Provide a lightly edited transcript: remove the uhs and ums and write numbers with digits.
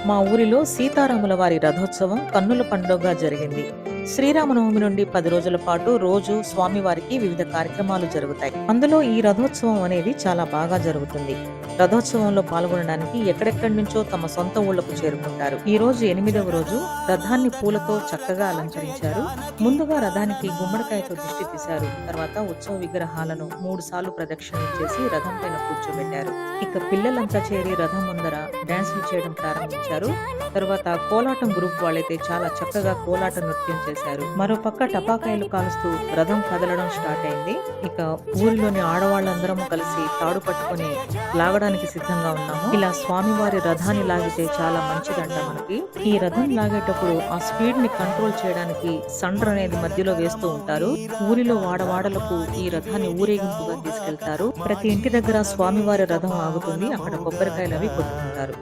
మా ఊరిలో సీతారాముల వారి రథోత్సవం కన్నుల పండుగగా జరిగింది. శ్రీరామనవమి నుండి 10 రోజుల పాటు రోజు స్వామివారికి వివిధ కార్యక్రమాలు జరుగుతాయి. అందులో ఈ రథోత్సవం అనేది చాలా బాగా జరుగుతుంది. రథోత్సవంలో పాల్గొనడానికి ఎక్కడెక్కడి నుంచో తమ సొంత ఊళ్లకు చేరుకుంటారు. ఈ రోజు 8వ రోజు రథాన్ని పూలతో చక్కగా అలంకరించారు. ముందుగా రథానికి గుమ్మడికాయతో దిష్టి తీశారు. తర్వాత ఉత్సవ విగ్రహాలను 3 సార్లు ప్రదక్షిణం చేసి రథం పైన కూర్చోబెట్టారు. ఇక పిల్లలంతా చేరి రథం ముందర డాన్సులు చేయడం ప్రారంభించారు. తరువాత కోలాటం గ్రూప్ వాళ్ళైతే చాలా చక్కగా కోలాట నృత్యం చేశారు. మరోపక్క టపాకాయలు కాలుస్తూ రథం కదలడం స్టార్ట్ అయింది. ఇక ఊరిలోని ఆడవాళ్ళందరము కలిసి తాడు పట్టుకొని లాగడానికి సిద్ధంగా ఉన్నాము. ఇలా స్వామివారి రథాన్ని లాగితే చాలా మంచిదంట మనకి. ఈ రథం లాగేటప్పుడు ఆ స్పీడ్ ని కంట్రోల్ చేయడానికి సండ్ర అనేది మధ్యలో వేస్తూ ఉంటారు. ఊరిలో వాడవాడలకు ఈ రథాన్ని ఊరేగింపుగా తీసుకెళ్తారు. ప్రతి ఇంటి దగ్గర స్వామివారి రథం ఆగుతుంది. అక్కడ కొబ్బరికాయలు అవి కొట్టుకుంటారు.